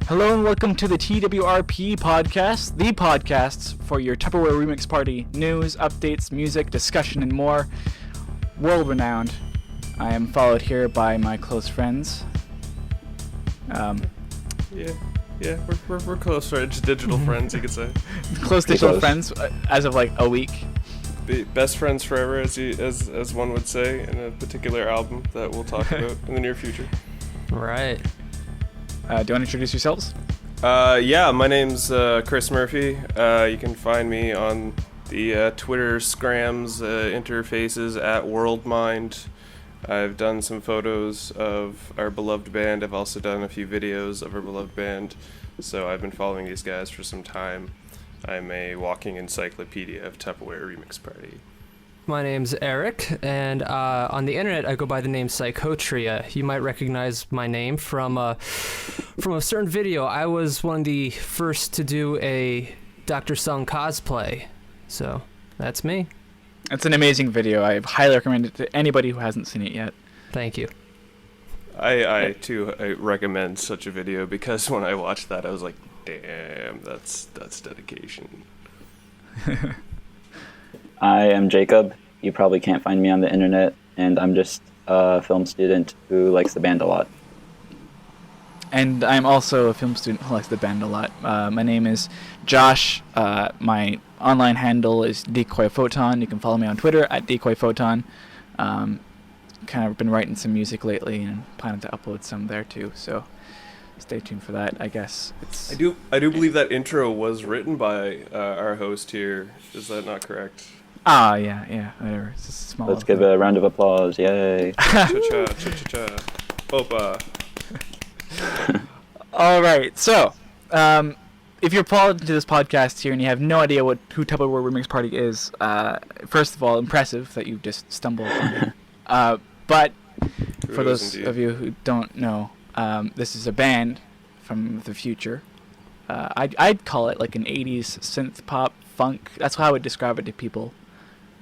Hello and welcome to the TWRP podcast, the podcasts for your Tupperware Remix Party news, updates, music, discussion, and more. World-renowned. I am followed here by my close friends. Yeah, we're close friends, digital friends, you could say. Close digital friends as of like a week. Best friends forever, as one would say, in a particular album that we'll talk about in the near future. Right. Do you want to introduce yourselves? Yeah, my name's Chris Murphy. You can find me on the Twitter scrams interfaces at WorldMind. I've done some photos of our beloved band. I've also done a few videos of our beloved band. So I've been following these guys for some time. I'm a walking encyclopedia of Tupperware Remix Party. My name's Eric, and on the internet I go by the name Psychotria. You might recognize my name from a certain video. I was one of the first to do a Dr. Sung cosplay, so that's me. It's an amazing video. I highly recommend it to anybody who hasn't seen it yet. Thank you. I recommend such a video because when I watched that I was like, damn, that's dedication. I am Jacob. You probably can't find me on the internet, and I'm just a film student who likes the band a lot. And I'm also a film student who likes the band a lot. My name is Josh. My online handle is DecoyPhoton. You can follow me on Twitter at DecoyPhoton. Kind of been writing some music lately and planning to upload some there too. So stay tuned for that. I guess it's. I do believe that intro was written by our host here. Is that not correct? Yeah, whatever. It's just a small. Let's give a round of applause. Yay. Cha-cha, cha-cha-cha. Opa. All right, so if you're following to this podcast here and you have no idea who Tupperware Remix Party is, first of all, impressive that you just stumbled on it. But for those of you who don't know, this is a band from the future. I'd call it like an 80s synth pop funk. That's how I would describe it to people.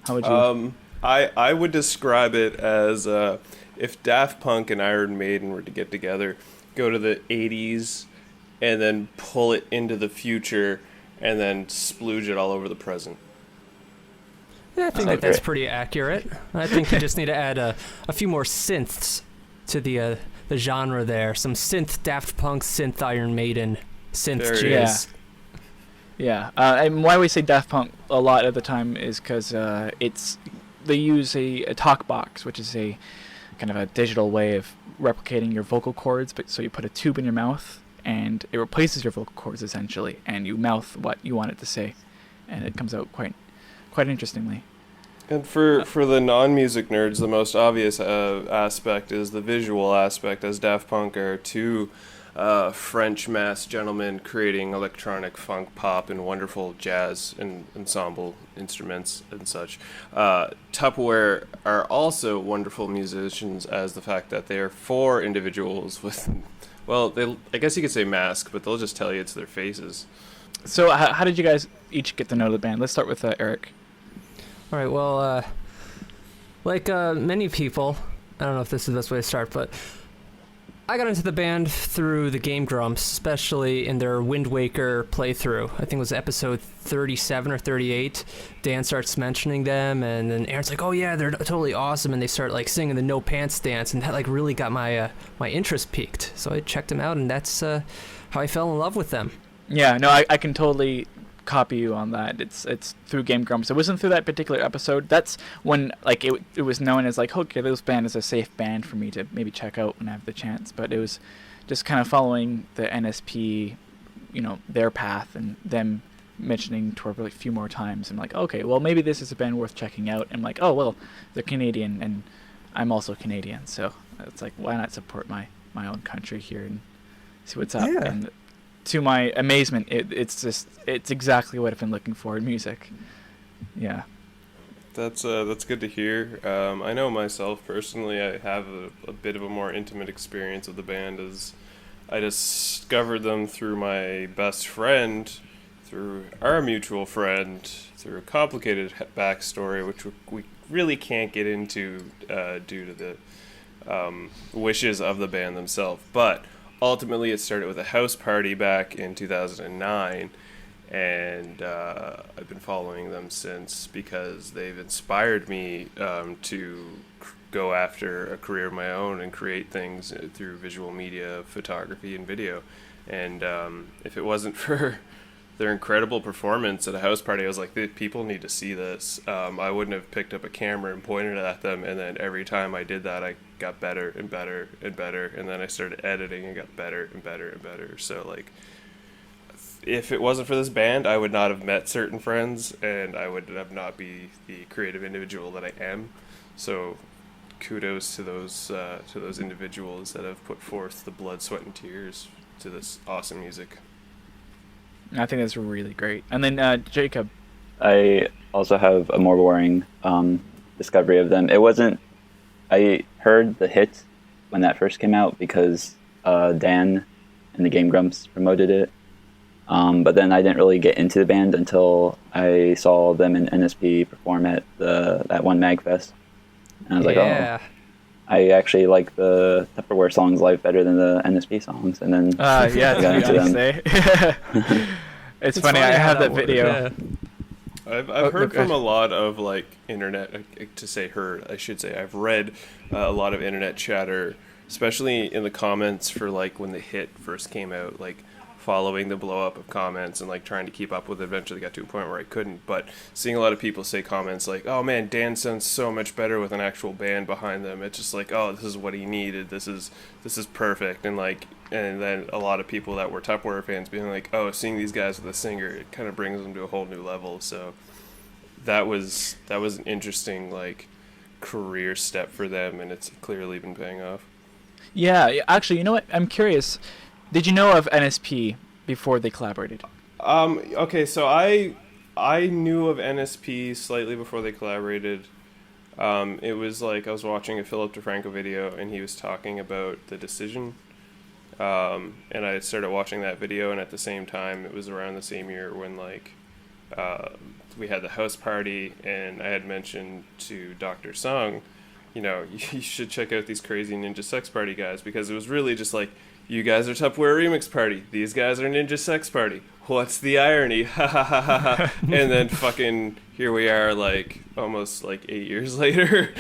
How would you? I would describe it as if Daft Punk and Iron Maiden were to get together, go to the 80s, and then pull it into the future, and then splooge it all over the present. Yeah, I think that's pretty accurate. I think you just need to add a few more synths to the genre there. Some synth Daft Punk, synth Iron Maiden, synth jazz. Yeah. And why we say Daft Punk a lot of the time is because they use a talk box, which is a kind of a digital way of replicating your vocal cords. But so you put a tube in your mouth, and it replaces your vocal cords essentially, and you mouth what you want it to say, and it comes out quite interestingly. And for the non-music nerds, the most obvious aspect is the visual aspect, as Daft Punk are two French masked gentlemen creating electronic funk pop and wonderful jazz and ensemble instruments and such. Tupperware are also wonderful musicians, as the fact that they are four individuals with, well, I guess you could say mask, but they'll just tell you it's their faces. So how did you guys each get to know the band? Let's start with Eric. All right, well, like many people, I don't know if this is the best way to start, but I got into the band through the Game Grumps, especially in their Wind Waker playthrough. I think it was episode 37 or 38. Dan starts mentioning them, and then Aaron's like, "Oh yeah, they're totally awesome," and they start like singing the No Pants dance, and that like really got my my interest peaked. So I checked them out, and that's how I fell in love with them. Yeah, no, I can totally copy you on that. It's through Game Grumps. It wasn't through that particular episode. That's when like it was known as like, okay, this band is a safe band for me to maybe check out when I have the chance. But it was just kind of following the NSP, their path, and them mentioning Twrppod a few more times. I'm like, okay, well maybe this is a band worth checking out. And I'm like, oh well, they're Canadian and I'm also Canadian, so it's like, why not support my own country here and see what's up? Yeah. And to my amazement, it's exactly what I've been looking for in music. Yeah. That's good to hear. I know myself personally, I have a bit of a more intimate experience of the band, as I discovered them through my best friend, through our mutual friend, through a complicated backstory, which we really can't get into due to the wishes of the band themselves. But ultimately it started with a house party back in 2009, and I've been following them since because they've inspired me to go after a career of my own and create things through visual media, photography, and video. And if it wasn't for their incredible performance at a house party, I was like, people need to see this. I wouldn't have picked up a camera and pointed it at them, and then every time I did that, I got better and better and better, and then I started editing and got better and better and better. So, like, if it wasn't for this band, I would not have met certain friends, and I would have not be the creative individual that I am. So, kudos to those individuals that have put forth the blood, sweat, and tears to this awesome music. I think that's really great. And then Jacob. I also have a more boring discovery of them. It wasn't. I heard the hit when that first came out because Dan and the Game Grumps promoted it. But then I didn't really get into the band until I saw them in NSP perform at that one MagFest. And I was like, oh, I actually like the Tupperware songs live better than the NSP songs. And then I got into them. It's funny, I have that video. Yeah. I've heard from a lot of like internet, I should say I've read a lot of internet chatter, especially in the comments for like when the hit first came out, like following the blow up of comments and like trying to keep up with it. Eventually got to a point where I couldn't, but seeing a lot of people say comments like, oh man, Dan sounds so much better with an actual band behind them. It's just like, oh, this is what he needed. This is perfect. And like, and then a lot of people that were Tupperware fans being like, oh, seeing these guys with a singer, it kind of brings them to a whole new level. So that was an interesting like career step for them, and it's clearly been paying off. Yeah, actually, you know what? I'm curious. Did you know of NSP before they collaborated? Okay, so I knew of NSP slightly before they collaborated. It was like I was watching a Philip DeFranco video, and he was talking about The Decision. And I started watching that video, and at the same time, it was around the same year when like we had the house party, and I had mentioned to Dr. Sung, you know, you should check out these crazy Ninja Sex Party guys, because it was really just like, you guys are Tupperware Remix Party, these guys are Ninja Sex Party. What's the irony? Ha ha ha ha ha. And then fucking here we are, like almost like 8 years later,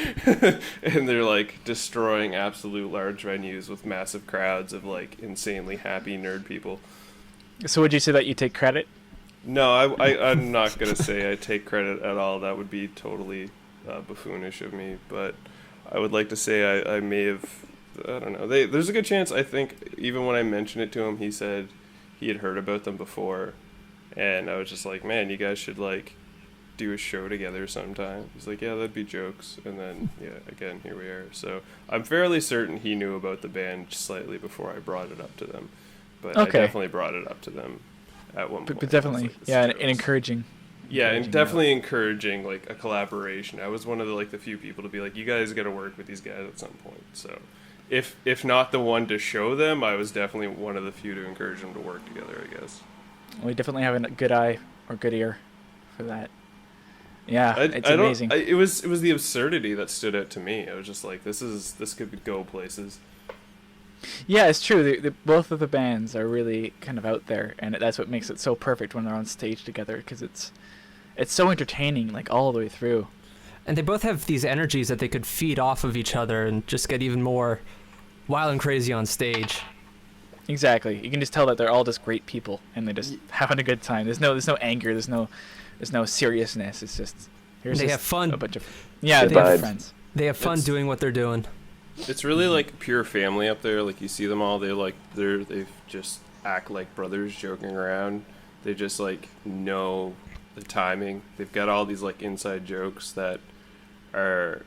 and they're like destroying absolute large venues with massive crowds of like insanely happy nerd people. So would you say that you take credit? No, I'm not gonna say I take credit at all. That would be totally buffoonish of me. But I would like to say I may have. I don't know. There's a good chance. I think even when I mentioned it to him, he said he had heard about them before, and I was just like, man, you guys should like do a show together sometime. He's like, yeah, that'd be jokes. And then yeah, again, here we are. So I'm fairly certain he knew about the band slightly before I brought it up to them, but Okay. I definitely brought it up to them at one point. But definitely, Like, yeah, and jokes. encouraging. Yeah, and encouraging definitely encouraging like a collaboration. I was one of the few people to be like, you guys got to work with these guys at some point. So if not the one to show them, I was definitely one of the few to encourage them to work together, I guess. We definitely have a good eye or good ear for that. Yeah, it's amazing. It was the absurdity that stood out to me. I was just like, this could go places. Yeah, it's true. Both of the bands are really kind of out there, and that's what makes it so perfect when they're on stage together, because it's so entertaining, like all the way through. And they both have these energies that they could feed off of each other and just get even more wild and crazy on stage. Exactly. You can just tell that they're all just great people, and they're just having a good time. There's no anger. There's no seriousness. It's just They have fun. A bunch of they Good have vibes. friends. They have fun doing what they're doing. It's really like pure family up there. Like you see them all, they just act like brothers joking around. They just like know the timing. They've got all these like inside jokes that are,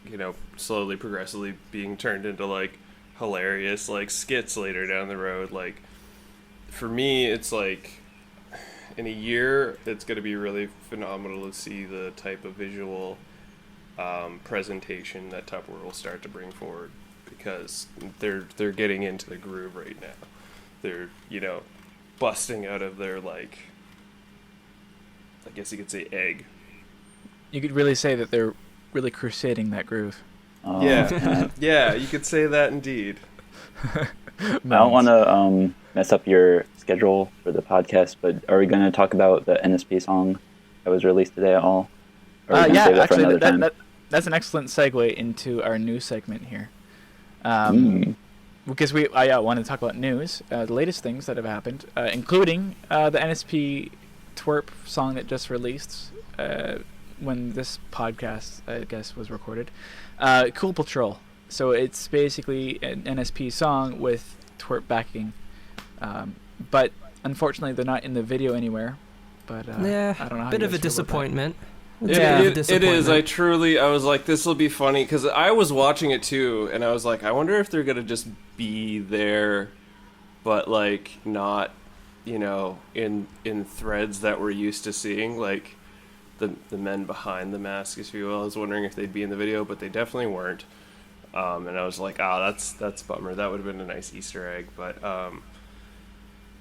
you know, slowly progressively being turned into like hilarious like skits later down the road. Like for me, it's like in a year it's going to be really phenomenal to see the type of visual presentation that Tupperware will start to bring forward, because they're getting into the groove right now. They're, you know, busting out of their like, I guess you could say, egg. You could really say that they're really crusading that groove. Oh, Yeah, yeah, you could say that indeed. I don't want to mess up your schedule for the podcast, but are we going to talk about the NSP song that was released today at all? Or are we gonna save that for another time? That's an excellent segue into our news segment here. Because I want to talk about news, the latest things that have happened, including the NSP Twrpp song that just released when this podcast, I guess, was recorded. Cool Patrol. So it's basically an NSP song with Twrpp backing. But unfortunately, they're not in the video anywhere. But yeah, I don't know how bit you of a guys feel about disappointment. It is. I was like, this will be funny, because I was watching it too, and I was like, I wonder if they're gonna just be there, but like not, in threads that we're used to seeing, like the men behind the mask, if you will. I was wondering if they'd be in the video, but they definitely weren't. And I was like, that's a bummer. That would have been a nice Easter egg, but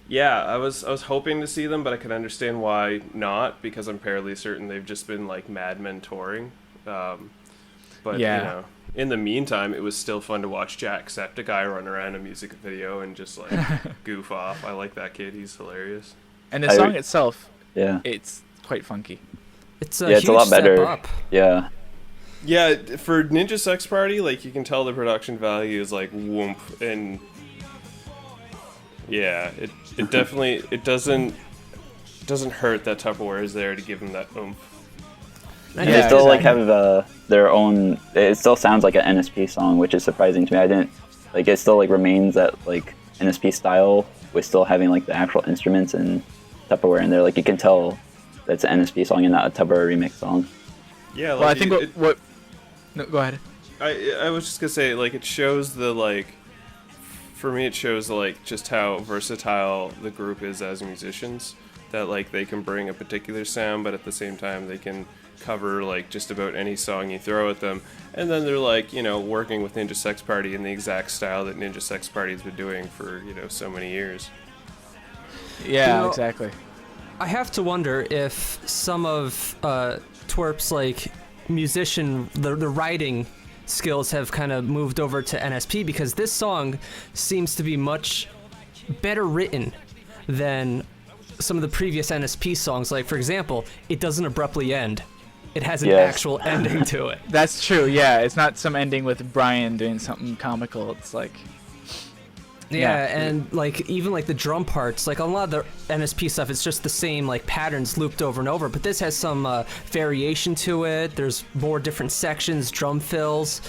yeah, I was hoping to see them, but I can understand why not, because I'm fairly certain they've just been like Mad Men touring. But yeah. In the meantime, it was still fun to watch Jacksepticeye run around a music video and just like goof off. I like that kid; he's hilarious. And the song itself, yeah, it's quite funky. It's a huge lot step better. up. Yeah. Yeah, for Ninja Sex Party, like you can tell the production value is like whoomp, and yeah, it definitely doesn't hurt that Tupperware is there to give them that oomph. Yeah, they still like have their own. It still sounds like an NSP song, which is surprising to me. I didn't like it. Still like remains that like NSP style with still having like the actual instruments and Tupperware in there. Like you can tell that's an NSP song and not a Tupperware remix song. Yeah, like well, I think what no, go ahead. I was just gonna say, like, it shows the like. For me, it shows like just how versatile the group is as musicians. That like they can bring a particular sound, but at the same time they can cover like just about any song you throw at them. And then they're like, working with Ninja Sex Party in the exact style that Ninja Sex Party's been doing for, so many years. Yeah, exactly. I have to wonder if some of Twrpp's like musician, the writing skills have kind of moved over to NSP, because this song seems to be much better written than some of the previous NSP songs. Like, for example, it doesn't abruptly end. It has an actual ending to it. That's true, yeah. It's not some ending with Brian doing something comical. It's like... Yeah, and like even like the drum parts, like a lot of the NSP stuff, it's just the same like patterns looped over and over. But this has some variation to it. There's more different sections, drum fills,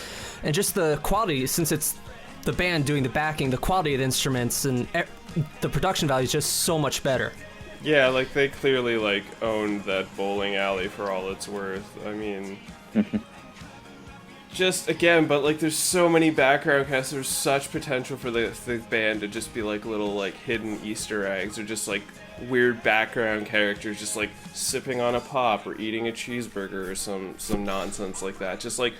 and just the quality. Since it's the band doing the backing, the quality of the instruments and the production value is just so much better. Yeah, like they clearly like owned that bowling alley for all it's worth. I mean. Just again, but like there's so many background casts. There's such potential for the band to just be like little like hidden Easter eggs, or just like weird background characters, just like sipping on a pop or eating a cheeseburger or some nonsense like that. Just like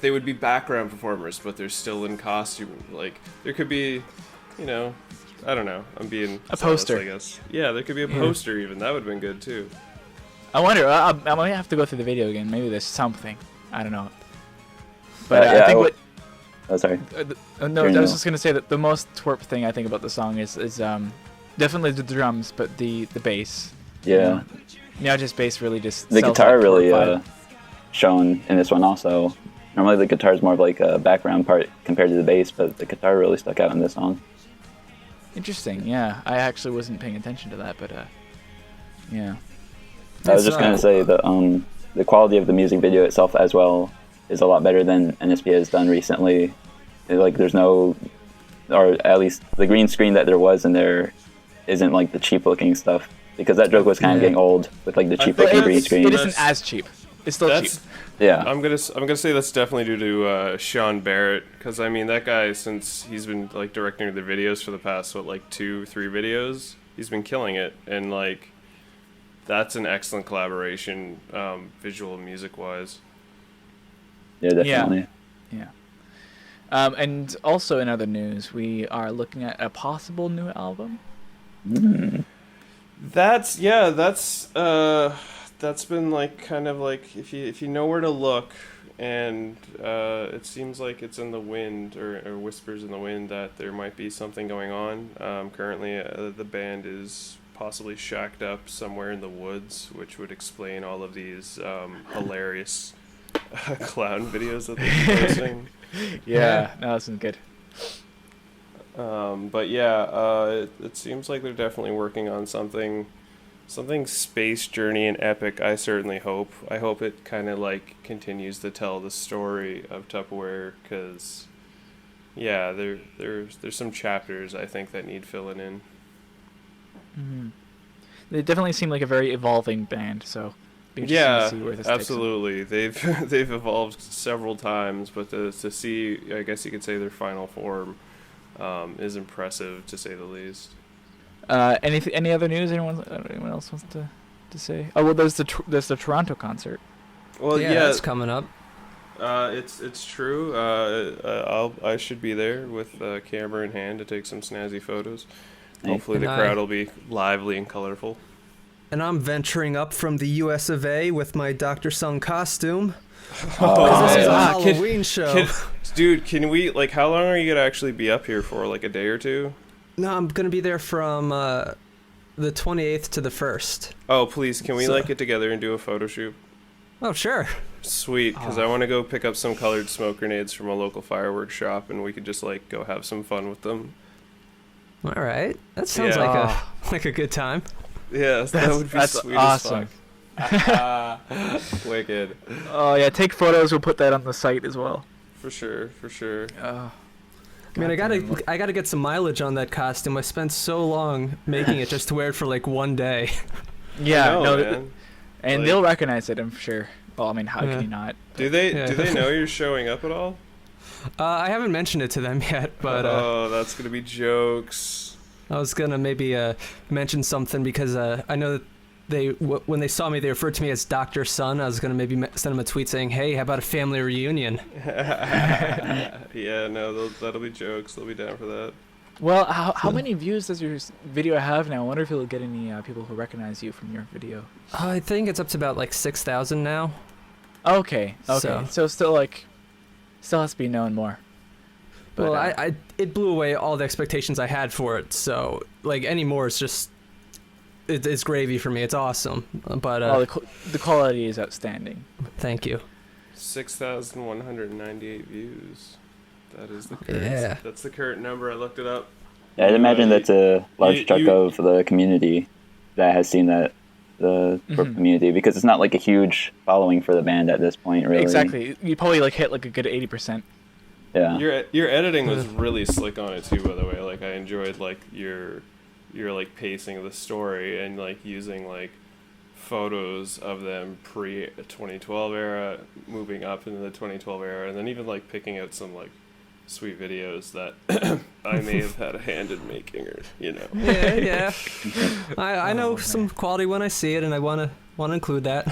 they would be background performers, but they're still in costume. Like there could be, I don't know. I'm being a poster, I guess. Yeah, there could be a poster even. That would have been good too. I wonder. I might have to go through the video again. Maybe there's something. I don't know. But yeah, I think what... Oh, sorry. No, I was just going to say that the most Twrpp thing I think about the song is definitely the drums, but the bass. Yeah. Just bass really just... The guitar really shown in this one also. Normally the guitar is more of like a background part compared to the bass, but the guitar really stuck out in this song. Interesting, yeah. I actually wasn't paying attention to that, but yeah. I was just going to say the quality of the music video itself as well is a lot better than NSP has done recently. Like there's no, or at least the green screen that there was in there isn't like the cheap looking stuff, because that joke was kind of getting old with like the cheap looking green screen. It isn't as cheap. It's still cheap. Yeah. I'm gonna say that's definitely due to Sean Barrett, because I mean that guy, since he's been like directing the videos for the past 2-3 videos, he's been killing it, and like that's an excellent collaboration, visual and music wise. Yeah, definitely. Yeah. And also in other news, we are looking at a possible new album. Mm. That's that's been like kind of like if you know where to look, and it seems like it's in the wind or whispers in the wind that there might be something going on. Currently, the band is possibly shacked up somewhere in the woods, which would explain all of these hilarious clown videos that they're posting. Yeah, no, that's good. But yeah, it seems like they're definitely working on something space journey and epic. I certainly hope. I hope it kind of like continues to tell the story of Tupperware, because yeah, there's some chapters I think that need filling in. Mm-hmm. They definitely seem like a very evolving band, so be interesting to see where this absolutely. They've evolved several times, but to see, I guess you could say, their final form is impressive, to say the least. Any other news? Anyone else wants to say? Oh well, there's the Toronto concert. Well, yeah, that's coming up. It's true. I should be there with camera in hand to take some snazzy photos. Hopefully the crowd will be lively and colorful. And I'm venturing up from the US of A with my Dr. Sung costume. Oh, this is a man. Halloween show. Dude, can we, like, how long are you going to actually be up here for? Like a day or two? No, I'm going to be there from the 28th to the 1st. Oh, please, can we, get together and do a photo shoot? Oh, sure. Sweet, because I want to go pick up some colored smoke grenades from a local fireworks shop, and we could just, go have some fun with them. All right. That sounds like a good time. Yes, that would be sweet awesome. as fuck. Wicked. Oh yeah, take photos. We'll put that on the site as well. For sure. I mean, I gotta get some mileage on that costume. I spent so long making it just to wear it for one day. Yeah, man. And they'll recognize it, I'm sure. Well, I mean, how can you not? Do they know you're showing up at all? I haven't mentioned it to them yet, but oh, that's gonna be jokes. I was gonna maybe mention something because I know that when they saw me, they referred to me as Dr. Sun. I was gonna maybe send them a tweet saying, "Hey, how about a family reunion?" Yeah, no, that'll be jokes. They'll be down for that. Well, how many views does your video have now? I wonder if it'll get any people who recognize you from your video. I think it's up to about 6,000 now. Okay. So still has to be known more. But, well, it blew away all the expectations I had for it. So any more is just it's gravy for me. It's awesome. But the quality is outstanding. Thank you. 6,198 views. That is the current. Yeah. That's the current number. I looked it up. Yeah, I'd imagine that's a large chunk of the community that has seen that, the Twrppod community, because it's not a huge following for the band at this point, really. Exactly. You probably hit a good 80%. Yeah. Your editing was really slick on it too, by the way. I enjoyed your pacing of the story and using photos of them pre 2012 era, moving up into the 2012 era, and then even picking out some sweet videos that I may have had a hand in making, or Yeah. I know some quality when I see it, and I wanna include that.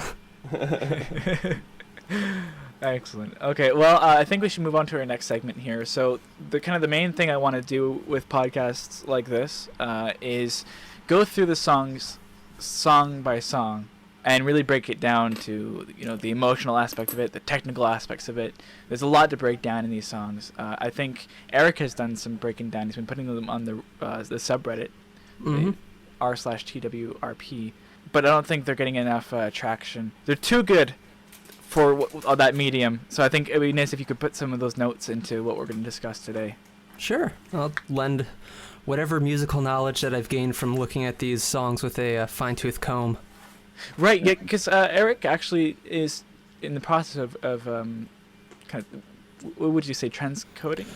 Excellent. Okay, well, I think we should move on to our next segment here. So the main thing I want to do with podcasts like this is go through the songs song by song and really break it down to the emotional aspect of it, the technical aspects of it. There's a lot to break down in these songs. I think Eric has done some breaking down. He's been putting them on the subreddit, r/TWRP, but I don't think they're getting enough traction. They're too good for that medium, so I think it would be nice if you could put some of those notes into what we're going to discuss today. Sure. I'll lend whatever musical knowledge that I've gained from looking at these songs with a fine-tooth comb. Right, yeah, because Eric actually is in the process of what would you say, transcribing?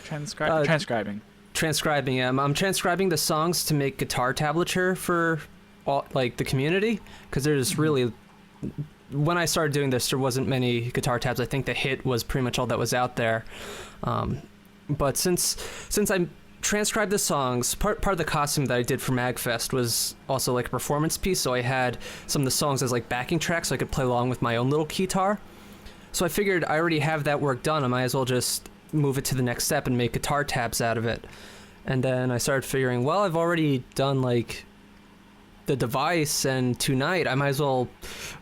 Transcribing, yeah. I'm transcribing the songs to make guitar tablature for all, the community, because there's really... When I started doing this, there wasn't many guitar tabs. I think the hit was pretty much all that was out there. But since I transcribed the songs, part of the costume that I did for MagFest was also a performance piece, so I had some of the songs as backing tracks so I could play along with my own little guitar. So I figured I already have that work done. I might as well just move it to the next step and make guitar tabs out of it. And then I started figuring, well, I've already done the device and tonight, I might as well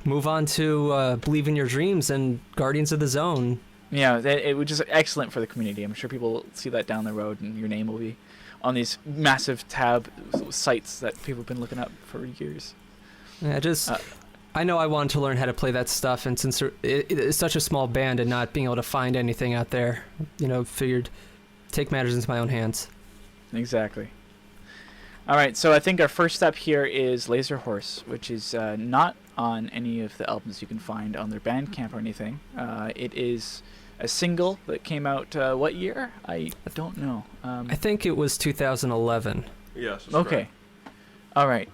move on to Believe in Your Dreams and Guardians of the Zone. Yeah, it was just excellent for the community. I'm sure people will see that down the road, and your name will be on these massive tab sites that people have been looking up for years. Yeah, I know I wanted to learn how to play that stuff, and since it's such a small band and not being able to find anything out there, figured take matters into my own hands. Exactly. All right, so I think our first step here is Lazerhorse, which is not on any of the albums you can find on their Bandcamp or anything. It is a single that came out what year? I don't know. I think it was 2011. Yes. That's okay. right. All right.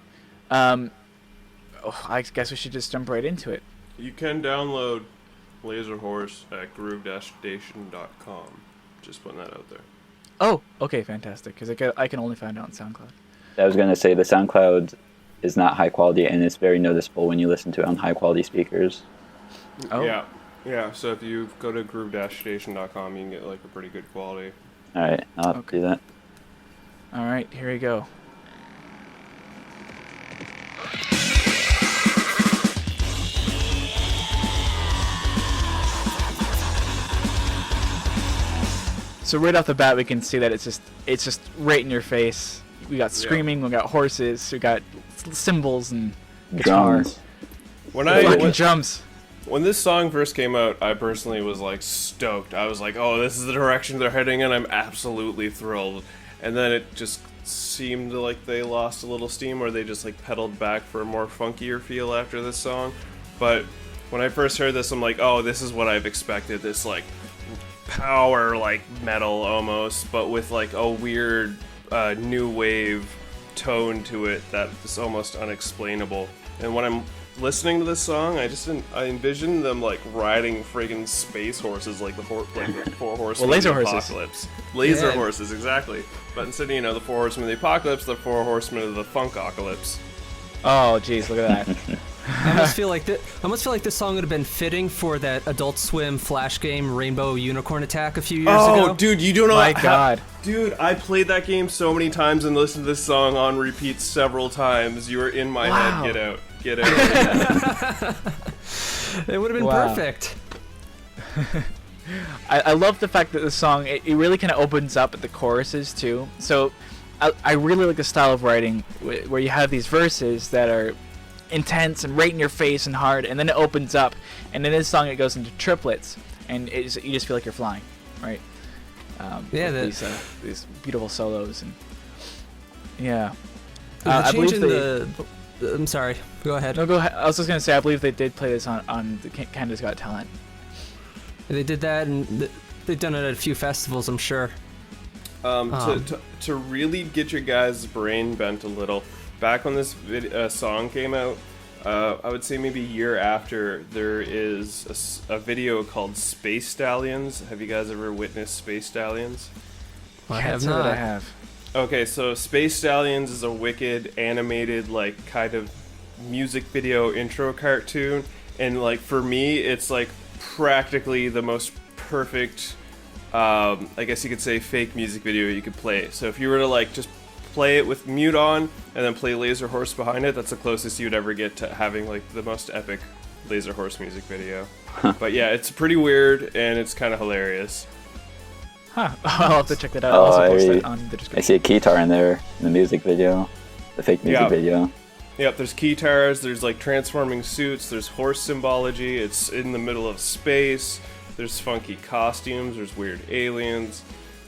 I guess we should just jump right into it. You can download Lazerhorse at groove-station.com. Just putting that out there. Oh, okay, fantastic. Because I can only find it on SoundCloud. I was going to say the SoundCloud is not high quality, and it's very noticeable when you listen to it on high quality speakers. Oh. Yeah. So if you go to groove-station.com, you can get like a pretty good quality. All right, I'll do that. All right, here we go. So right off the bat, we can see that it's just right in your face. We got screaming, we got horses, we got cymbals and guitar. Drums. Fucking drums. When this song first came out, I personally was like stoked. I was like, "Oh, this is the direction they're heading," and I'm absolutely thrilled. And then it just seemed like they lost a little steam, or they just like pedaled back for a more funkier feel after this song. But when I first heard this, I'm like, "Oh, this is what I've expected. This like power like metal almost, but with like a weird new wave tone to it that is almost unexplainable." And when I'm listening to this song, I envision them like riding friggin' space horses, like the four horsemen laser of the horses. apocalypse. Laser horses, exactly. But instead of the four horsemen of the apocalypse, the four horsemen of the funkocalypse. Oh, jeez, look at that. I almost feel like this song would have been fitting for that Adult Swim Flash game Rainbow Unicorn Attack a few years ago. Oh, dude, you don't know. My God. Dude, I played that game so many times and listened to this song on repeat several times. You were in my head. Get out. Get out. It would have been perfect. I love the fact that the song, it really kind of opens up at the choruses too. So I really like the style of writing where you have these verses that are intense and right in your face and hard, and then it opens up, and in this song it goes into triplets, and you just feel like you're flying, right? These beautiful solos, and I believe I'm sorry, go ahead. No, go ahead. I was just gonna say I believe they did play this on the Canada's Got Talent. They did that, and they've done it at a few festivals, I'm sure. To really get your guys' brain bent a little, back when this song came out, I would say maybe a year after, there is a video called Space Stallions. Have you guys ever witnessed Space Stallions? I have not. I have. Okay, so Space Stallions is a wicked animated, like, kind of music video intro cartoon, and like for me, it's like practically the most perfect, I guess you could say, fake music video you could play. So if you were to like just play it with mute on and then play Lazerhorse behind it, that's the closest you'd ever get to having like the most epic Lazerhorse music video. But yeah, it's pretty weird and it's kind of hilarious. Huh. I'll have to check that out. I'll also post that on the description. I see a guitar in there in the music video, the fake music video. Yep, there's guitars, there's like transforming suits, there's horse symbology, it's in the middle of space, there's funky costumes, there's weird aliens.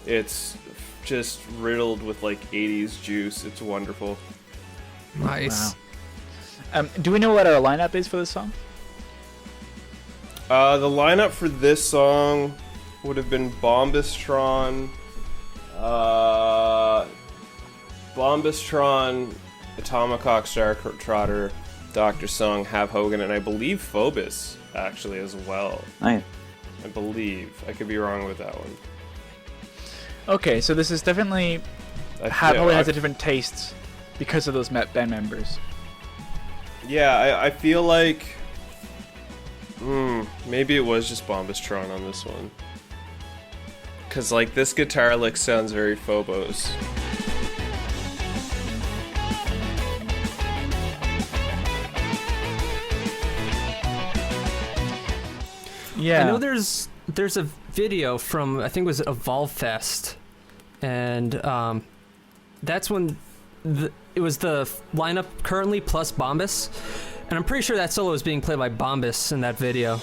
It's just riddled with like 80s juice. It's wonderful. Nice. Wow. Do we know what our lineup is for this song? The lineup for this song would have been Bombastron, Atomicock, Startrotter, Dr. Song, Have Hogan, and I believe Phobos actually as well. Nice. I believe. I could be wrong with that one. Okay, so this is definitely probably has a different taste because of those band members. Yeah, I feel like maybe it was just Bombastron on this one. Cause like this guitar lick sounds very Phobos. Yeah. I know there's a video from, I think it was Evolve Fest, and that's when it was the lineup currently plus Bombus, and I'm pretty sure that solo is being played by Bombus in that video.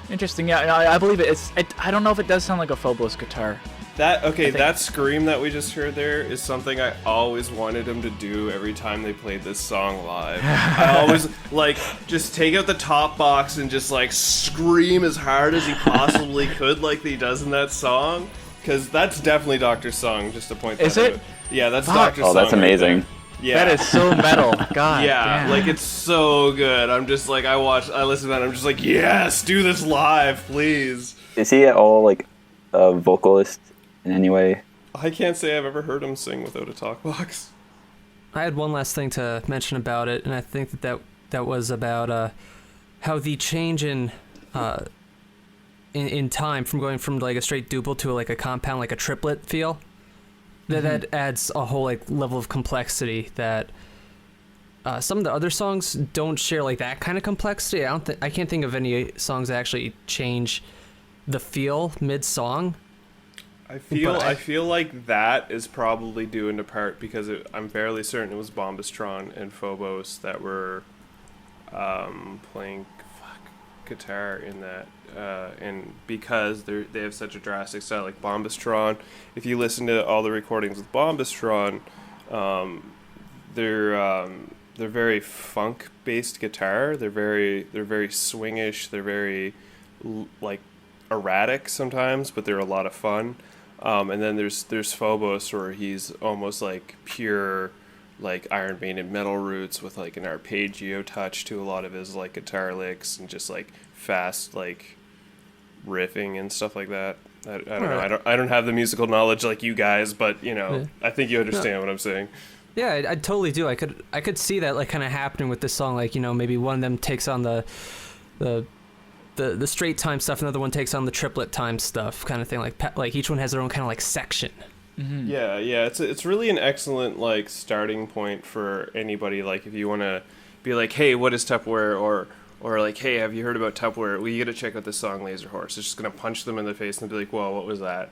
Interesting. Yeah, I believe it. I don't know if it does sound like a Phobos guitar. That scream that we just heard there is something I always wanted him to do every time they played this song live. I always, like, just take out the top box and just, like, scream as hard as he possibly could like he does in that song. Because that's definitely Doctor's song, just to point that out. Is it? Yeah, that's Fuck. Doctor's song. Oh, that's amazing. Yeah. That is so metal. God. Yeah, damn. like, it's so good. I'm just like, I listen to that, and I'm just like, yes, do this live, please. Is he at all like a vocalist in any way? I can't say I've ever heard him sing without a talk box. I had one last thing to mention about it, and I think that was about how the change in time from going from like a straight duple to like a compound, like a triplet feel, that adds a whole like level of complexity that some of the other songs don't share like that kind of complexity. I can't think of any songs that actually change the feel mid song. I feel like that is probably due into part because I'm fairly certain it was Bombastron and Phobos that were playing guitar in that, and because they have such a drastic style, like Bombastron. If you listen to all the recordings with Bombastron, they're very funk based guitar. They're very swingish. They're very like erratic sometimes, but they're a lot of fun. And then there's Phobos, where he's almost like pure like Iron Maiden metal roots with like an arpeggio touch to a lot of his like guitar licks and just like fast like riffing and stuff like that. I don't know. I don't have the musical knowledge like you guys, but you know, I think you understand what I'm saying. Yeah, I totally do. I could see that like kind of happening with this song. Like, you know, maybe one of them takes on the straight time stuff, another one takes on the triplet time stuff, kind of thing. Like each one has their own kind of like section. Mm-hmm. Yeah. It's really an excellent like starting point for anybody. Like if you want to be like, hey, what is Tupperware, or like, hey, have you heard about Tupperware? Well, you got to check out this song Lazerhorse. It's just gonna punch them in the face and be like, whoa, what was that?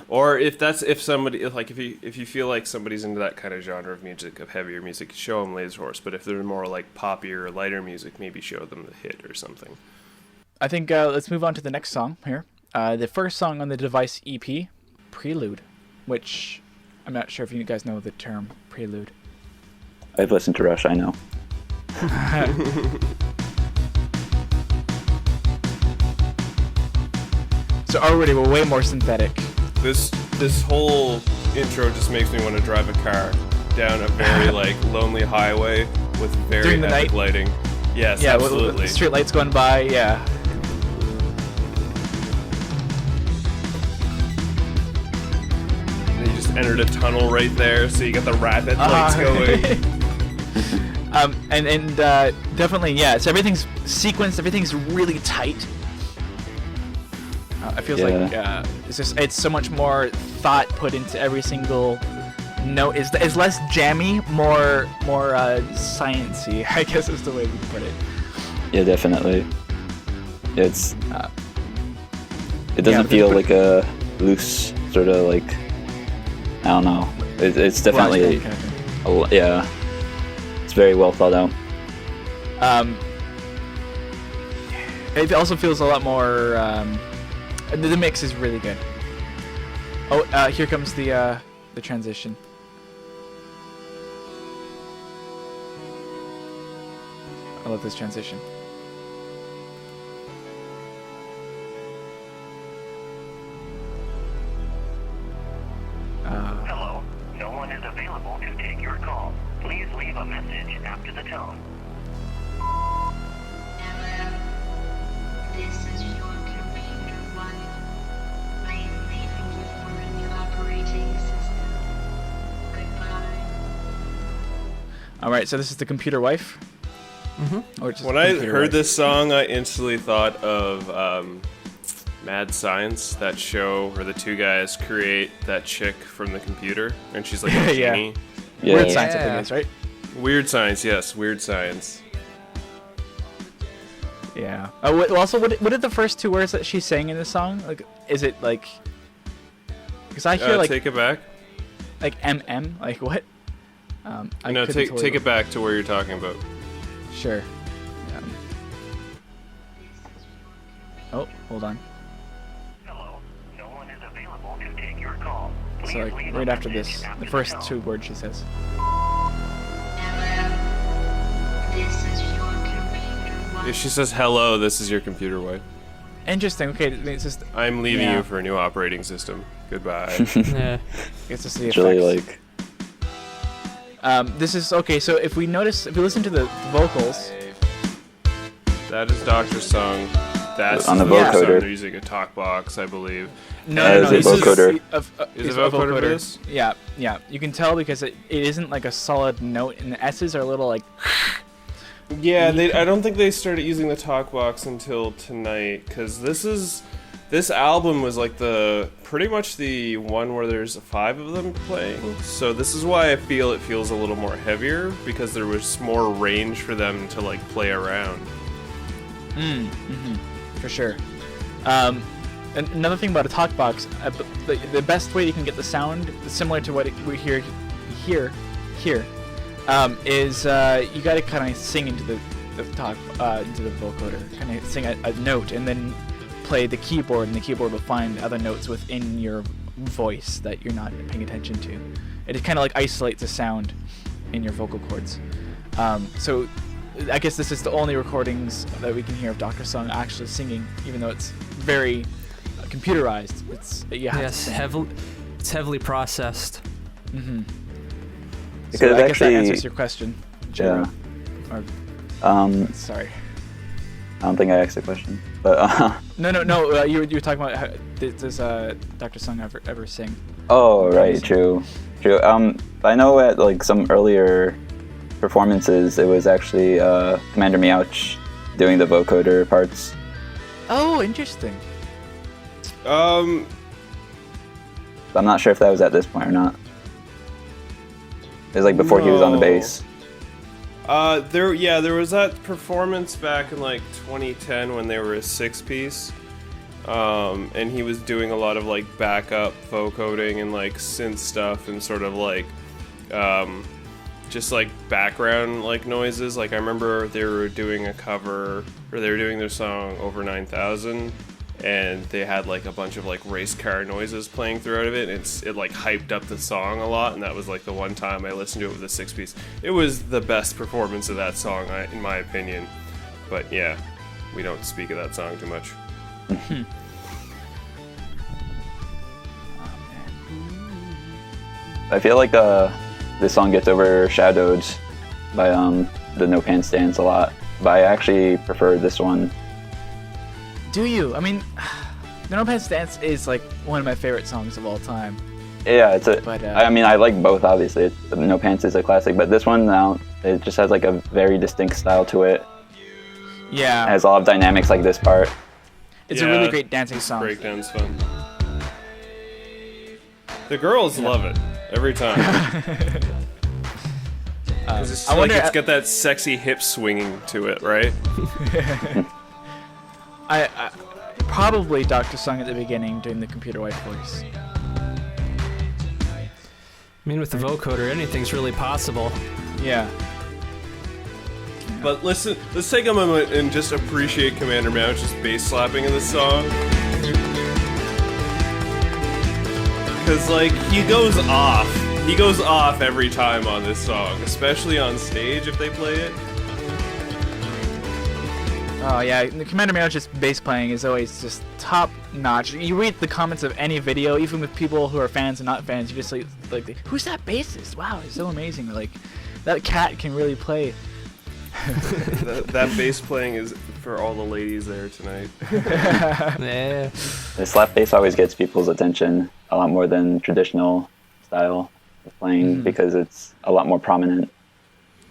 Or if you feel like somebody's into that kind of genre of music, of heavier music, show them Lazerhorse. But if they're more like poppier or lighter music, maybe show them the Hit or something. I think let's move on to the next song here. The first song on the Device EP, Prelude, which I'm not sure if you guys know the term Prelude. I've listened to Rush, I know. So already we're way more synthetic. This whole intro just makes me want to drive a car down a very like lonely highway with very During the epic night? lighting. Yes, Yeah, absolutely. with the street lights going by, yeah. And you just entered a tunnel right there, so you got the rapid lights going. And definitely, yeah. So everything's sequenced. Everything's really tight. It feels like it's so much more thought put into every single note. It's less jammy, more sciencey, I guess is the way we put it. Yeah, definitely. It doesn't feel like a loose sort of like, I don't know. It's definitely it's very well thought out. It also feels a lot more. The mix is really good. Oh, here comes the transition. I love this transition. Hello. No one is available to take your call. Please leave a message after the tone. Hello. This is your computer wife. I am leaving you for a new operating system. Goodbye. All right, so this is the computer wife. Mm-hmm. Or just When I computer heard wife. this song, I instantly thought of Mad Science, that show where the two guys create that chick from the computer, and she's like a Yeah. genie. Yeah. Weird Science, I think it is, right? Weird Science, yes, Weird Science. Yeah. Oh, also, what are the first two words that she's saying in the song? Like, is it like? Because I hear like take it back. like MM. Like what? No, take it back to where you're talking about. Sure. Oh, hold on. Hello. No one is available to take your call. Please So like leave a right after message this, after the first tone. two words she says. Hello. This is your computer one. If she says hello, this is your computer wife. Interesting. Okay, it's just I'm leaving Yeah. you for a new operating system. Goodbye. Yeah. it's just the It's really effects. like This is okay. So if we listen to the vocals, That is Doctor's song. That's On the Doctor's vocoder. song. They're using a talk box, I believe. no, Is it this vocoder? Is it vocoder for this? Yeah, yeah. You can tell because it isn't like a solid note, and the S's are a little like. Yeah, I don't think they started using the talk box until tonight, because this album was like pretty much the one where there's 5 of them playing. So this is why I feel it feels a little more heavier, because there was more range for them to like play around. For sure. And another thing about a talk box, the best way you can get the sound similar to what we hear here, is you got to kind of sing into the vocoder, kind of sing a note, and then play the keyboard, and the keyboard will find other notes within your voice that you're not paying attention to. It kind of like isolates the sound in your vocal cords. So I guess this is the only recordings that we can hear of Dr. Sung actually singing, even though it's very computerized. You have to Yes, sing. it's heavily processed. Mm-hmm. Because So I guess that actually- answers your question, Jiro. yeah. Or, sorry. I don't think I asked the question, but No. You were talking about how, does Dr. Sung ever sing? oh right, true. I know at like some earlier performances, it was actually Commander Meowch doing the vocoder parts. Oh, interesting. I'm not sure if that was at this point or not. It was like before he was on the No. bass. There was that performance back in like 2010 when they were a 6-piece, and he was doing a lot of like backup vocoding and like synth stuff and sort of like just like background like noises. Like I remember they were doing a cover, or they were doing their song Over 9000, and they had like a bunch of like race car noises playing throughout of it. It like hyped up the song a lot, and that was like the one time I listened to it with a 6-piece. It was the best performance of that song, in my opinion. But yeah, we don't speak of that song too much. I feel like this song gets overshadowed by the No Pants Dance a lot, but I actually prefer this one. Do you? I mean, the No Pants Dance is like one of my favorite songs of all time. Yeah, But, I mean, I like both, obviously. No Pants is a classic, but this one now, it just has like a very distinct style to it. Yeah. It has a lot of dynamics like this part. It's a really great dancing song. Breakdown's fun. The girls love it every time. 'Cause it's I like wonder- it's got that sexy hip swinging to it, right? I probably Dr. Sung at the beginning doing the computer white voice. I mean, with the vocoder, anything's really possible. Yeah. But listen, let's take a moment and just appreciate Commander Meowch's bass slapping in this song. Because, like, he goes off. He goes off every time on this song, especially on stage if they play it. Oh yeah, the Commander Meowch's bass playing is always just top notch. You read the comments of any video, even with people who are fans and not fans, you just like who's that bassist? Wow, it's so amazing. Like, that cat can really play. That bass playing is for all the ladies there tonight. Yeah. The slap bass always gets people's attention a lot more than traditional style of playing because it's a lot more prominent.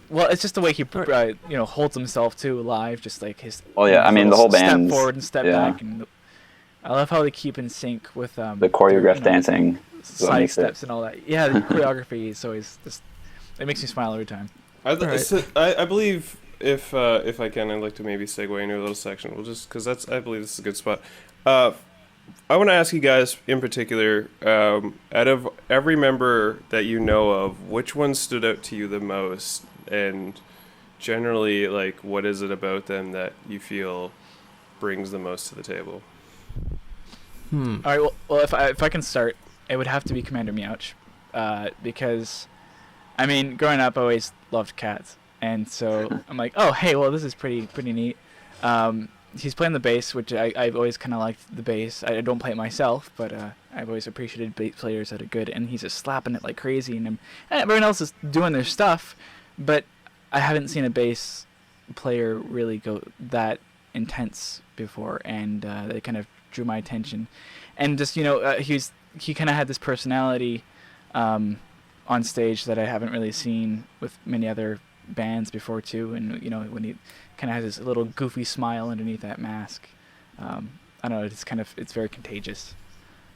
Well, it's just the way he holds himself too live, just like his. Oh, yeah, I mean, the whole step band's- forward and step yeah. back, and I love how they keep in sync with The choreographed dancing is what side makes it. steps and all that. Yeah, the choreography is always just. It makes me smile every time. I believe if I can, I'd like to maybe segue into a little section. We'll just because I believe this is a good spot. I want to ask you guys in particular, out of every member that you know of, which one stood out to you the most, and generally, like, what is it about them that you feel brings the most to the table? All right. Well, if I can start, it would have to be Commander Meowch, because, I mean, growing up, I always loved cats, and so I'm like, oh, hey, well, this is pretty neat. He's playing the bass, which I've always kind of liked the bass. I don't play it myself, but I've always appreciated bass players that are good, and he's just slapping it like crazy, and everyone else is doing their stuff, but I haven't seen a bass player really go that intense before, and they kind of drew my attention. And just, he kind of had this personality on stage that I haven't really seen with many other bands before too, and when he kind of has this little goofy smile underneath that mask, I don't know, it's very contagious.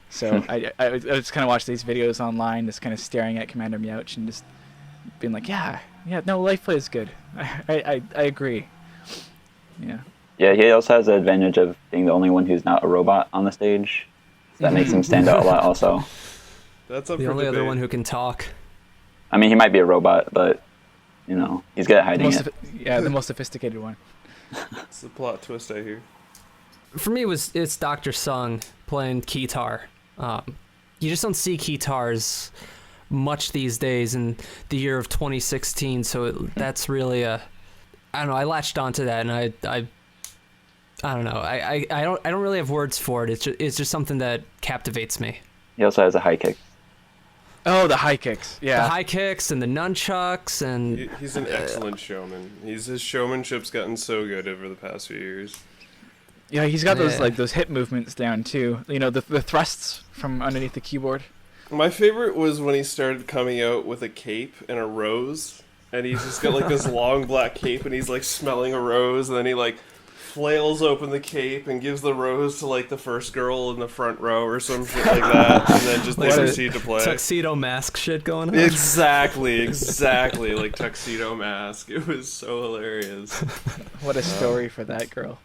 So I just kind of watch these videos online, just kind of staring at Commander Meowch and just being like, no, life play is good. I agree. Yeah, he also has the advantage of being the only one who's not a robot on the stage. So that makes him stand out a lot also. That's up The for only debate. other one who can talk. I mean, he might be a robot, but, he's good at hiding it. The most sophisticated one. It's the plot twist I hear. For me, it's Dr. Sung playing keytar. You just don't see keytars much these days in the year of 2016, so that's really I don't know, I latched onto that, and I don't know, I don't really have words for it. It's just something that captivates me. He also has a high kick. Oh, the high kicks. Yeah. The high kicks and the nunchucks, and He's an excellent showman. His showmanship's gotten so good over the past few years. Yeah, he's got those hip movements down too. The thrusts from underneath the keyboard. My favorite was when he started coming out with a cape and a rose, and he's just got like this long black cape, and he's like smelling a rose, and then he like flails open the cape and gives the rose to like the first girl in the front row or some shit like that, and then just they proceed to play. Tuxedo mask shit going on. Exactly, like Tuxedo Mask. It was so hilarious. What a story for that girl.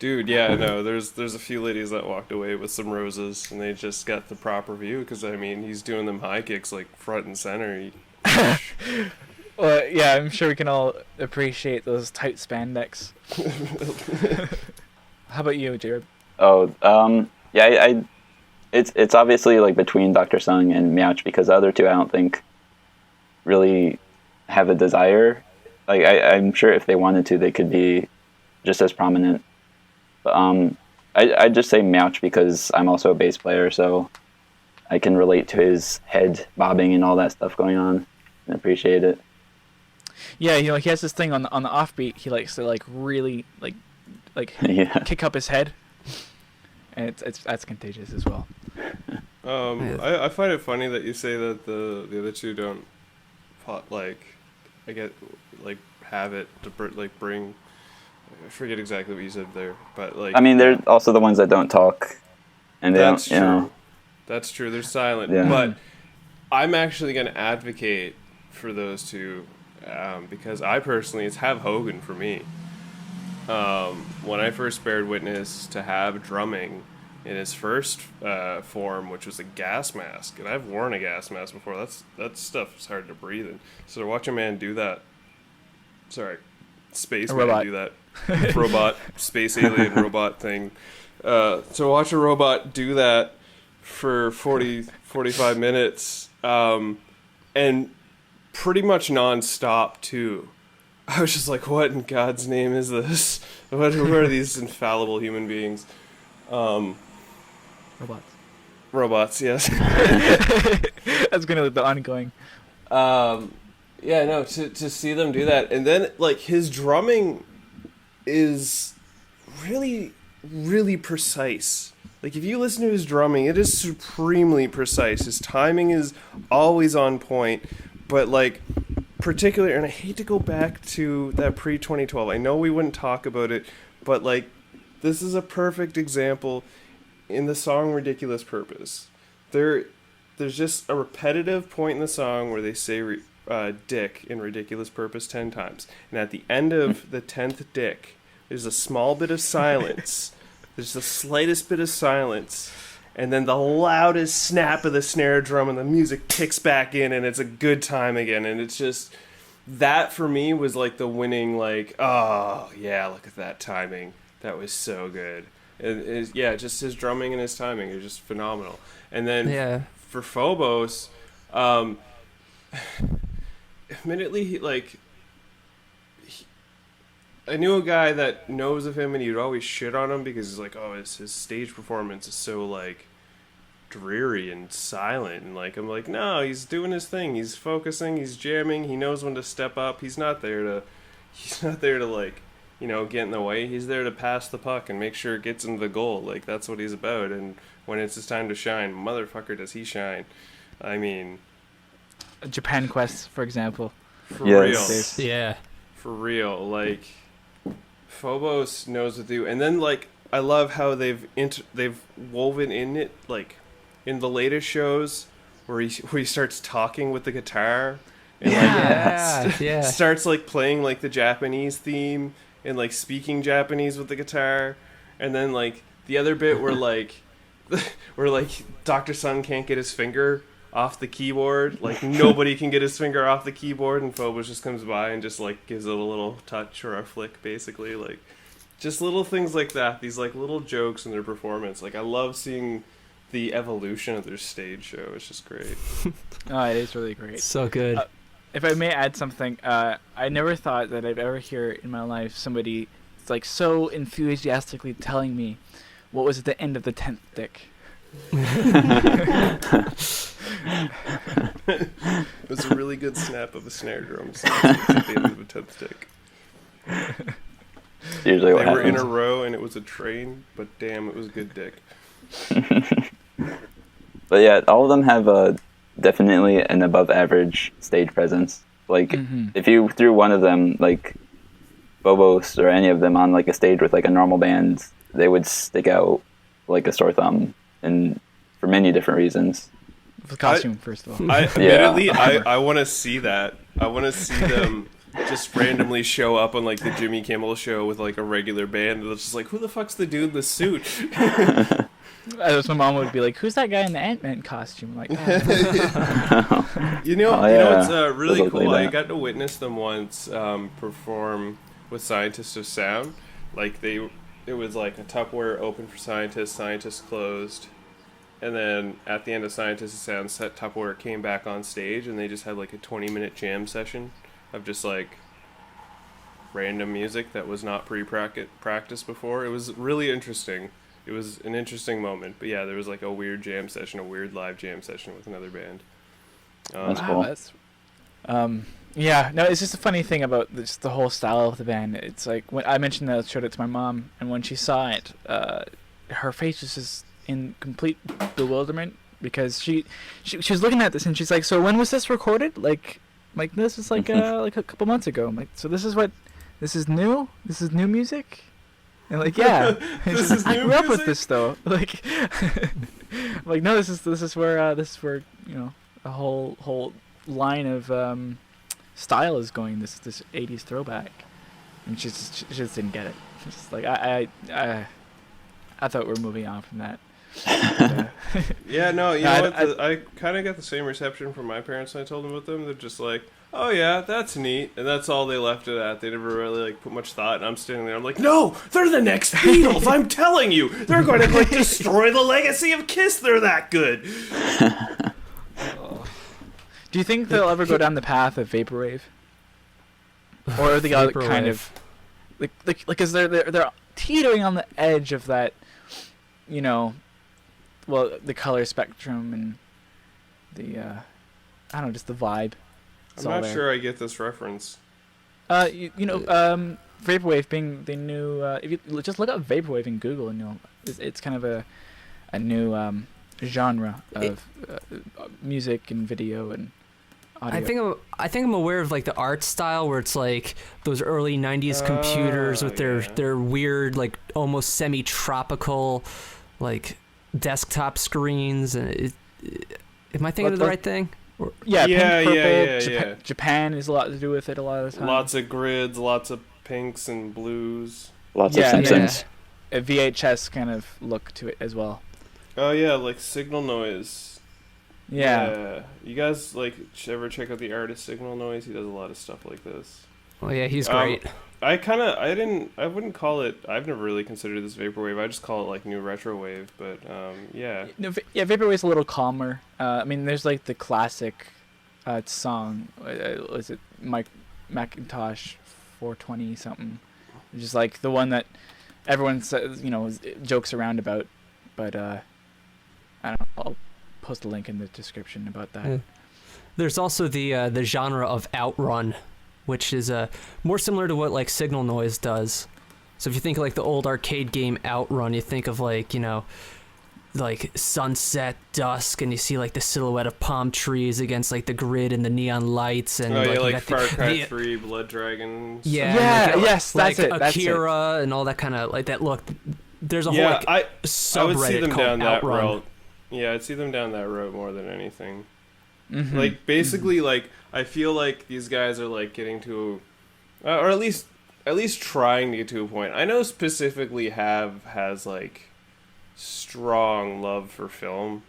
Dude, yeah, no, there's a few ladies that walked away with some roses, and they just got the proper view, because, I mean, he's doing them high kicks, like, front and center. Well, yeah, I'm sure we can all appreciate those tight spandex. How about you, Jared? Oh, yeah, it's obviously, like, between Dr. Sung and Meowch, because the other two I don't think really have a desire. Like, I'm sure if they wanted to, they could be just as prominent. But I'd just say Meowch because I'm also a bass player, so I can relate to his head bobbing and all that stuff going on and appreciate it. Yeah, he has this thing on the offbeat. He likes to really Yeah. kick up his head, and that's contagious as well. I find it funny that you say that the other two don't have it to bring. I forget exactly what you said there, but like. I mean, they're also the ones that don't talk, and they that's don't, true. That's true. They're silent, Yeah. but I'm actually going to advocate for those two because I personally, it's Have Hogan for me. When I first bared witness to Have drumming in his first form, which was a gas mask, and I've worn a gas mask before. That stuff is hard to breathe in. So to watch a man do that, spaceman do that. Robot, space alien robot thing. To watch a robot do that for 45 minutes, and pretty much non-stop too. I was just like, what in God's name is this? Who are these infallible human beings? Robots, yes. That's gonna be the ongoing. Yeah, no, to see them do that, and then like his drumming is really, really precise. Like if you listen to his drumming, it is supremely precise. His timing is always on point, but like particularly, and I hate to go back to that pre-2012. I know we wouldn't talk about it, but like this is a perfect example in the song "Ridiculous Purpose." There's just a repetitive point in the song where they say dick in Ridiculous Purpose 10 times. And at the end of the 10th dick, there's a small bit of silence. There's the slightest bit of silence. And then the loudest snap of the snare drum and the music kicks back in and it's a good time again. And it's just, that for me was like the winning, like, oh, yeah, look at that timing. That was so good. Yeah, just his drumming and his timing are just phenomenal. And then for Phobos, admittedly, I knew a guy that knows of him and he'd always shit on him because he's like, oh, his stage performance is so, like, dreary and silent. And, like, I'm like, no, he's doing his thing. He's focusing, he's jamming, he knows when to step up. He's not there to, like, you know, get in the way. He's there to pass the puck and make sure it gets into the goal. Like, that's what he's about. And when it's his time to shine, motherfucker, does he shine. I mean... Japan Quest, for example. For real. Yeah. For real. Like, Phobos knows what to do. And then, like, I love how they've woven in it, like, in the latest shows where he starts talking with the guitar. And, starts, like, playing, like, the Japanese theme and, like, speaking Japanese with the guitar. And then, like, the other bit where, like, Dr. Sun can't get his finger off the keyboard. Like, nobody can get his finger off the keyboard, and Phobos just comes by and just, like, gives it a little touch or a flick, basically. Like, just little things like that. These, like, little jokes in their performance. Like, I love seeing the evolution of their stage show. It's just great. Oh, it is really great. So good. If I may add something, I never thought that I'd ever hear in my life somebody like so enthusiastically telling me what was at the end of the 10th dick. It was a really good snap of a snare drum at the end of the 10th dick. Usually what they happens. were in a row and it was a train, but damn, it was good dick. But yeah, all of them have definitely an above average stage presence. Like, if you threw one of them, like Phobos or any of them, on like a stage with like a normal band, they would stick out like a sore thumb, and for many different reasons. The costume, first of all. Admittedly, I want to see that. I want to see them just randomly show up on like the Jimmy Kimmel show with like a regular band. And it's just like, who the fuck's the dude in the suit? As my mom would be like, "Who's that guy in the Ant-Man costume?" Like, you know what's really cool? I got to witness them once perform with Scientists of Sound. Like it was like a Tupperware open for Scientists closed, and then at the end of Scientists of Sound, Tupperware came back on stage, and they just had like a 20-minute jam session of just like random music that was not pre-practiced before. It was really interesting. It was an interesting moment. But yeah, there was like a weird jam session, a weird live jam session with another band. That's cool. Yeah, no, it's just a funny thing about just the whole style of the band. It's like, when I mentioned that I showed it to my mom, and when she saw it, her face was just in complete bewilderment, because she was looking at this and she's like, "So when was this recorded?" Like this is like like a couple months ago. I'm like, "So this is new? This is new music?" And like, yeah, I grew up with this though. Like, like, no, this is where you know, a whole line of style is going. This 80s throwback, and she just didn't get it. It's just like I thought we were moving on from that. Yeah, no, you know what? I kind of got the same reception from my parents when I told them about them. They're just like, "Oh yeah, that's neat," and that's all they left it at. They never really like put much thought. And I'm standing there, I'm like, "No, they're the next Beatles. I'm telling you, they're going to like destroy the legacy of Kiss. They're that good." Do you think they'll ever go down the path of vaporwave, or are they kind of like because they're teetering on the edge of that, you know, well, the color spectrum and the I don't know, just the vibe. I'm not sure I get this reference. You know, vaporwave being the new. If you just look up vaporwave in Google, and it's kind of a new genre of music and video and audio. I think I'm aware of like the art style where it's like those early '90s computers with their weird, like almost semi-tropical, like desktop screens. And am I thinking of the right thing? Yeah, Yeah, pink, purple. yeah. Japan is a lot to do with it a lot of the time. Lots of grids, lots of pinks and blues. Lots Yeah, of Simpsons. a VHS kind of look to it as well. Oh yeah, like Signal Noise. Yeah. You guys like ever check out the artist Signal Noise? He does a lot of stuff like this. Oh yeah, he's great. I wouldn't call it. I've never really considered this vaporwave. I just call it like new retro wave. But yeah. No, Vaporwave's a little calmer. I mean, there's like the classic song. Was it Macintosh 420 something? Just like the one that everyone says, jokes around about. But I don't know. I'll post a link in the description about that. Yeah. There's also the genre of outrun, which is more similar to what like Signal Noise does. So if you think of, like the old arcade game Outrun, you think of like like sunset, dusk, and you see like the silhouette of palm trees against like the grid and the neon lights, and like Far Cry 3, Blood Dragons. Yeah, yes, that's it. That's Akira and all that kind of like that look. There's a whole like, I subreddit would see them called down that Outrun. road. Yeah, I'd see them down that road more than anything. Mm-hmm. Like basically, like I feel like these guys are like getting to, or at least trying to get to a point. I know specifically has like strong love for film,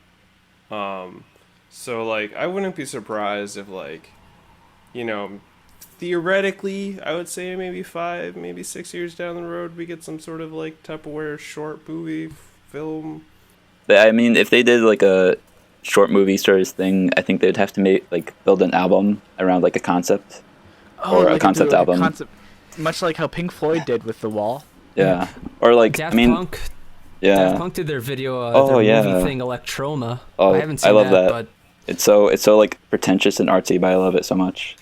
so like I wouldn't be surprised if like, theoretically I would say maybe 5, maybe 6 years down the road we get some sort of like Tupperware short movie film. I mean, if they did like a short movie sort of thing, I think they'd have to build an album around like a concept, or a concept album, much like how Pink Floyd did with The Wall. Yeah, or like Daft Punk. Yeah, Daft Punk did their video, their movie thing, Electroma. Oh, I haven't seen love that. but It's so like pretentious and artsy, but I love it so much.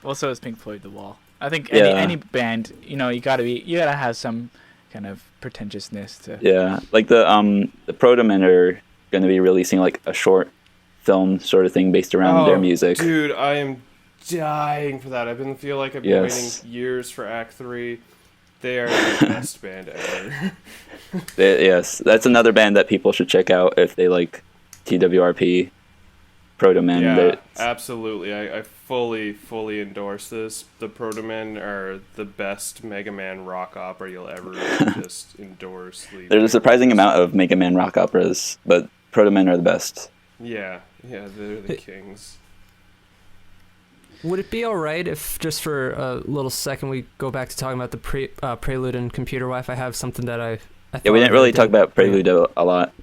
Well, so is Pink Floyd The Wall. I think any band, you gotta have some kind of pretentiousness to. Yeah, like the Protomen are going to be releasing like a short film sort of thing based around their music. Dude, I am dying for that. I've been waiting years for Act 3. They are the best band ever. Yes, that's another band that people should check out if they like TWRP. Protomen. Yeah, absolutely. I fully endorse this. The Protomen are the best Mega Man rock opera you'll ever just endorse. There's a surprising amount of Mega Man rock operas, but Protomen are the best. Yeah, they're the kings. Would it be alright if just for a little second we go back to talking about the Prelude and Computer Wi-Fi? I have something that I yeah, we didn't really talk about Prelude a lot,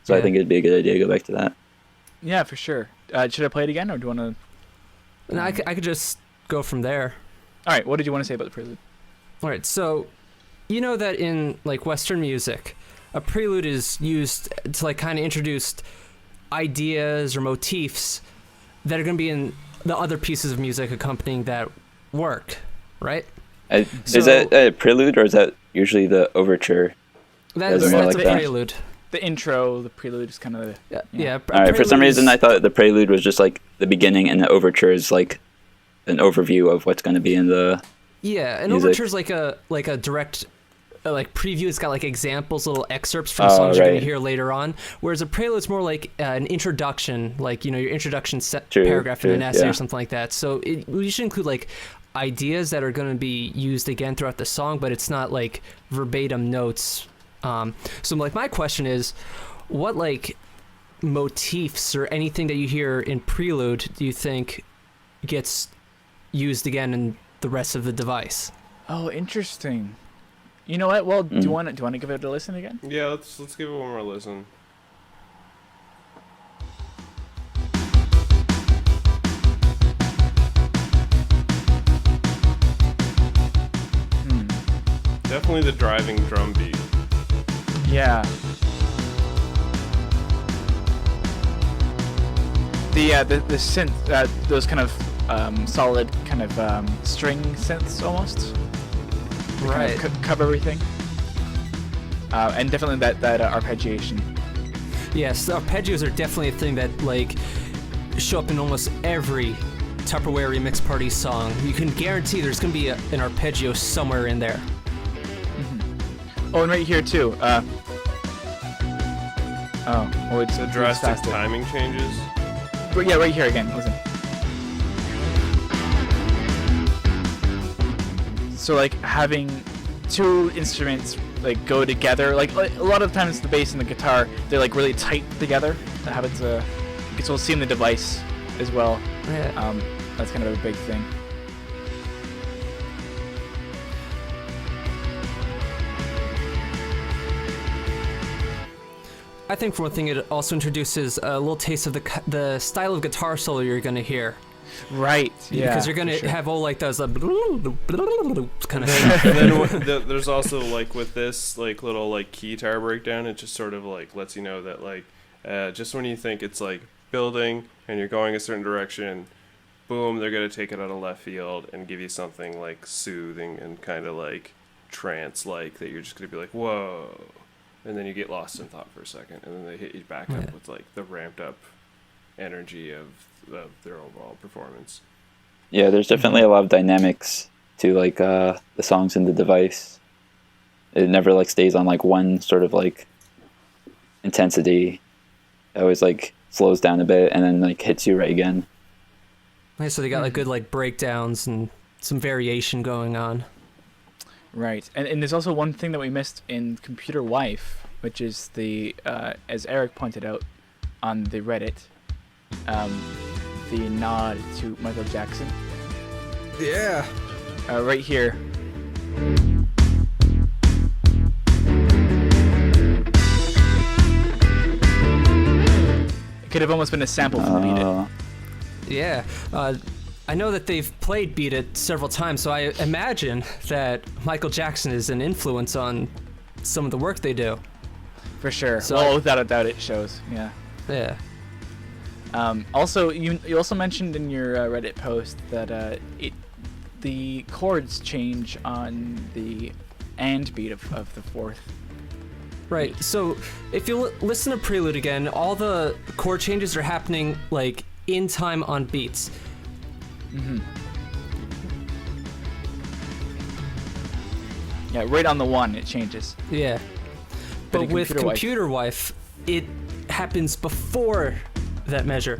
so I think it'd be a good idea to go back to that. Yeah, for sure. Should I play it again, or do you want to? No, I could just go from there. All right. What did you want to say about the Prelude? All right. So, you know that in like Western music, a prelude is used to like kind of introduce ideas or motifs that are going to be in the other pieces of music accompanying that work, right? Is that a prelude, or is that usually the overture? That's like a that? prelude. The intro, the prelude is kind of the... Yeah. All right, for some reason I thought the prelude was just like the beginning, and the overture is like an overview of what's going to be in the an music. overture is like a direct like preview. It's got like examples, little excerpts from songs you're going to hear later on, whereas a prelude is more like an introduction, like your introduction paragraph in an essay or something like that. So we should include like ideas that are going to be used again throughout the song, but it's not like verbatim notes. So like my question is, what like motifs or anything that you hear in Prelude do you think gets used again in the rest of the device? Oh, interesting. You know what? Well, do you want to give it a listen again? Yeah, let's give it one more listen. Definitely the driving drum beat. Yeah. The synth, those kind of solid kind of string synths almost. Right. Kind of cover everything. And definitely that arpeggiation. Yes, the arpeggios are definitely a thing that like show up in almost every Tupperware Remix Party song. You can guarantee there's going to be an arpeggio somewhere in there. Oh, and right here too. It's The drastic timing changes. Yeah, right here again. Listen. So like having two instruments like go together, like a lot of times the bass and the guitar, they're like really tight together. That happens. Because we'll see in the device as well. Yeah. That's kind of a big thing. I think for one thing, it also introduces a little taste of the style of guitar solo you're gonna hear. Right. Yeah. Because you're gonna for sure. have all like those kind of And then there's also like with this like little like keytar breakdown, it just sort of like lets you know that like just when you think it's like building and you're going a certain direction, boom, they're gonna take it out of left field and give you something like soothing and kind of like trance like that you're just gonna be like, whoa, and then you get lost in thought for a second, and then they hit you back up with like the ramped up energy of their overall performance. Yeah, there's definitely a lot of dynamics to like the songs in the device. It never like stays on like one sort of like intensity. It always like slows down a bit and then like hits you right again. Yeah, so they got like good like breakdowns and some variation going on. Right, and there's also one thing that we missed in Computer Wife, which is the as Eric pointed out on the Reddit, the nod to Michael Jackson. Yeah. Right here. It could have almost been a sample from Beat It. Yeah. I know that they've played Beat It several times, so I imagine that Michael Jackson is an influence on some of the work they do. For sure. So well, without a doubt, it shows. Yeah. Yeah. Also, you also mentioned in your Reddit post that the chords change on the and beat of the fourth. Right. So if you listen to Prelude again, all the chord changes are happening like in time on beats. Mm-hmm. Yeah, right on the one it changes. Yeah. But But in with Computer Wife- Computer Wife, it happens before that measure.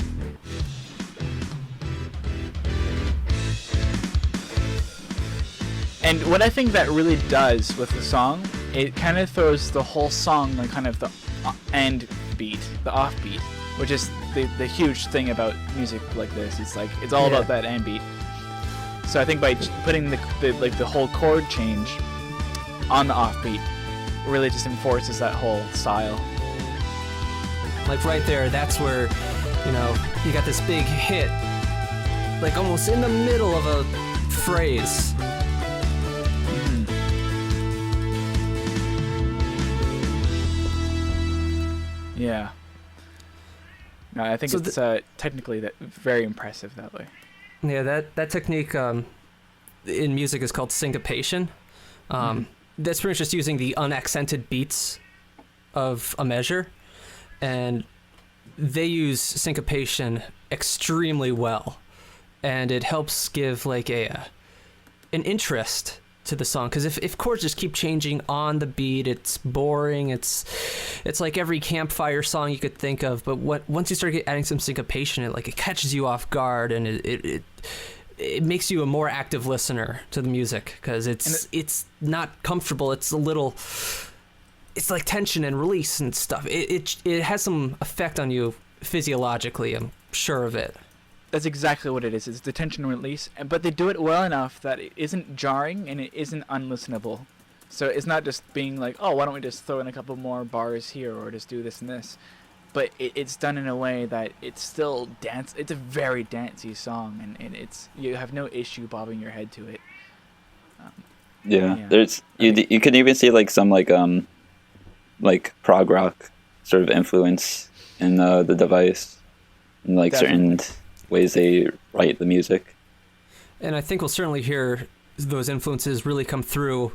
And what I think that really does with the song, it kind of throws the whole song on kind of the end beat, the off beat, which is the huge thing about music like this. It's like it's all about that end beat. So I think by putting the whole chord change on the off beat, really just enforces that whole style. Like right there, that's where, you know, you got this big hit, like almost in the middle of a phrase. Yeah. No, I think So it's technically that very impressive that way. Yeah, that technique in music is called syncopation. That's pretty much just using the unaccented beats of a measure, and they use syncopation extremely well, and it helps give like an interest to the song, because if chords just keep changing on the beat, it's boring. It's like every campfire song you could think of, but once you start adding some syncopation, it catches you off guard, and it makes you a more active listener to the music, because it's not comfortable. It's like tension and release and stuff. It has some effect on you physiologically, I'm sure of it. That's exactly what it is. It's the tension release, but they do it well enough that it isn't jarring and it isn't unlistenable. So it's not just being like, oh, why don't we just throw in a couple more bars here or just do this and this. But it's done in a way that it's still dance. It's a very dancey song, and it's you have no issue bobbing your head to it. There's you could even see like some like prog rock sort of influence in the device, and like Definitely. certain ways they write the music. And I think we'll certainly hear those influences really come through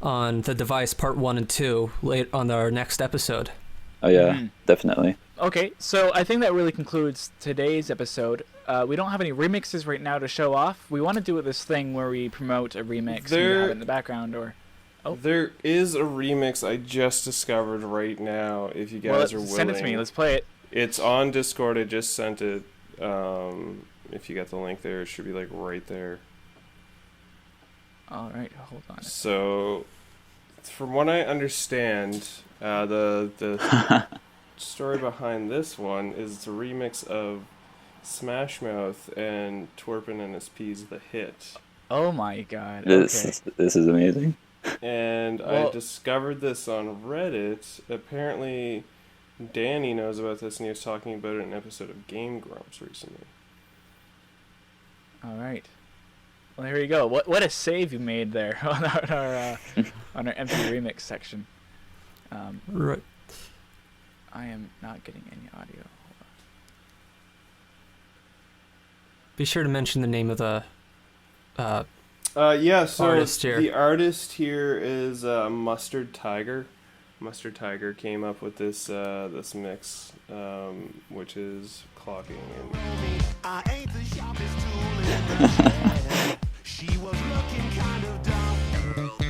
on the device part 1 and 2 late on our next episode. Oh yeah, definitely. Okay, so I think that really concludes today's episode. We don't have any remixes right now to show off. We want to do this thing where we promote a remix and we have it in the background, or... Oh. There is a remix I just discovered right now, if you guys are willing. Send it to me. Let's play it. It's on Discord. I just sent it. If you got the link there, it should be like right there. All right, hold on. So, from what I understand, the story behind this one is it's a remix of Smash Mouth and Twerppin and his P's The Hit. Oh my god. This is amazing. And Well, I discovered this on Reddit. Apparently, Danny knows about this, and he was talking about it in an episode of Game Grumps recently. All right. Well, here you go. What a save you made there on our empty remix section. Right. I am not getting any audio. Hold Be sure to mention the name of the So artist here. The artist here is Mustard Tiger. Mustard Tiger came up with this this mix, which is clocking in. I ain't the sharpest tool in the shed. She was looking kind of dumb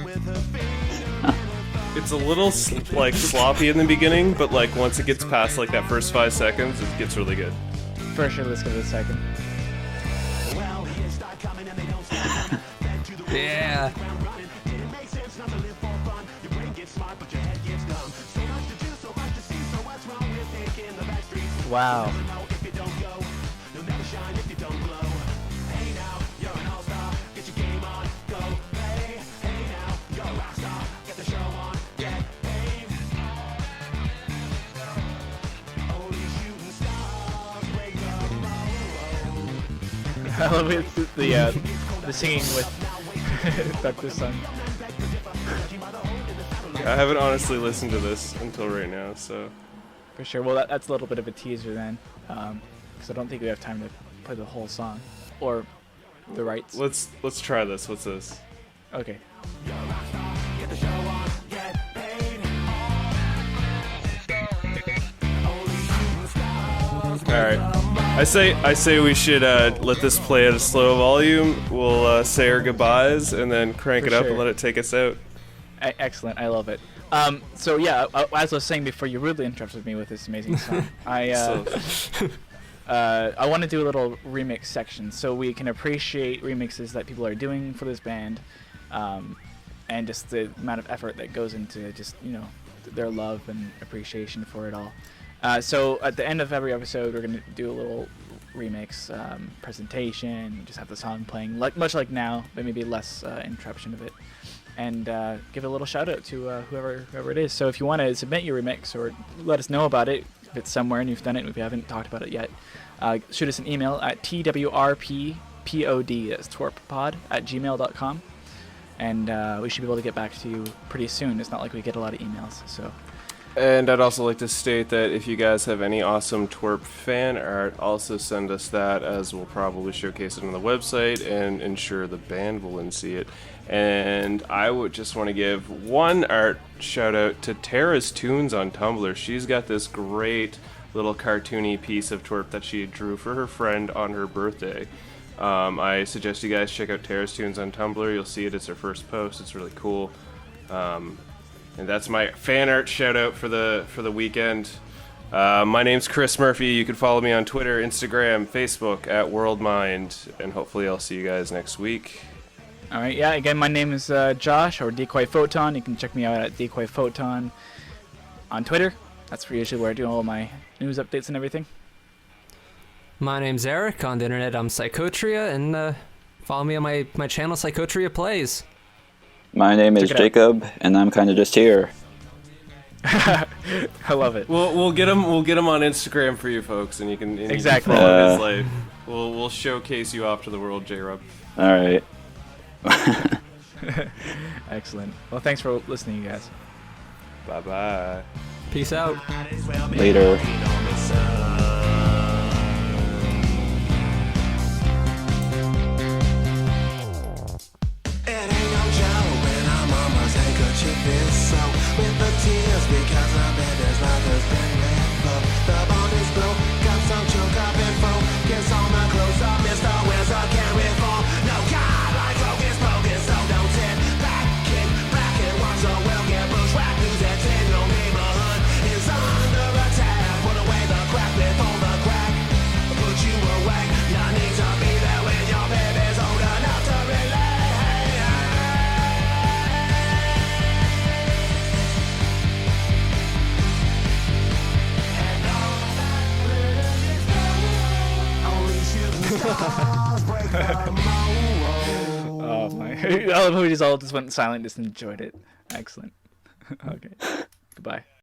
with her finger and her It's a little like sloppy in the beginning, but like once it gets past like that first 5 seconds, it gets really good. on. For sure, let's give it a second. well, here start coming and they don't stop coming. Back to the woods, Yeah. ground running. It makes sense not to live for fun. Your brain gets smart, but your head gets dumb. So much to do, so much to see. So what's wrong with thinking the back streets? Wow. You'll never know if you don't go. You'll never shine if you don't glow. Hey now, you're an all-star. Get your game on, go play. Hey now, you're a rock star. Get the show on, get paid. Only shooting stars break the mold. I love it. The singing with Dr. Sun. I haven't honestly listened to this until right now, so For sure. Well, that's a little bit of a teaser then, because I don't think we have time to play the whole song or the rights. let's try this. What's this? Okay. Get the show on, get paid. Only shooting stars All right. I say we should let this play at a slow volume. We'll say our goodbyes and then crank For it up sure. and let it take us out. Excellent. I love it. So yeah, as I was saying before, you really interrupted me with this amazing song. I want to do a little remix section so we can appreciate remixes that people are doing for this band, and just the amount of effort that goes into just their love and appreciation for it all. So at the end of every episode, we're gonna do a little remix presentation. Just have the song playing, much like now, but maybe less interruption of it. And give a little shout out to whoever it is. So if you want to submit your remix or let us know about it, if it's somewhere and you've done it and if you haven't talked about it yet, shoot us an email at twrppod, that's Twrppod, @gmail.com. And we should be able to get back to you pretty soon. It's not like we get a lot of emails. So And I'd also like to state that if you guys have any awesome Twerp fan art, also send us that, as we'll probably showcase it on the website and ensure the band will see it. And I would just want to give one art shout out to Tara's Tunes on Tumblr. She's got this great little cartoony piece of twerp that she drew for her friend on her birthday. I suggest you guys check out Tara's Tunes on Tumblr. You'll see it. It's her first post. It's really cool. And that's my fan art shout out for the weekend. My name's Chris Murphy. You can follow me on Twitter, Instagram, Facebook at WorldMind, and hopefully I'll see you guys next week. all right, yeah. Again, my name is Josh, or Decoy Photon. You can check me out at Decoy Photon on Twitter. That's usually where I do all my news updates and everything. My name's Eric. On the internet, I'm Psychotria, and follow me on my channel, Psychotria Plays. My name is Check it out. Jacob, and I'm kind of just here. I love it. We'll get him on Instagram for you folks, and you can Exactly. follow his life. We'll showcase you off to the world, J-Rub. All right. Excellent. Well, thanks for listening, you guys. Bye bye. Peace out. Later. It ain't no joke when our mama's handkerchief is soaked with the tears because I bet there's nothing's been left. The bond is broke, got some choke up and broke. Gets on my clothes up, Mr. Windsor can't reform. No God like focus, focus, so don't sit back, kick back and watch the world get bushwhacked. News at 10, no neighborhood is under attack. Put away the crack before the crack, put you away. Oh my! All of we just all just went silent, just enjoyed it. Excellent. Okay. Goodbye.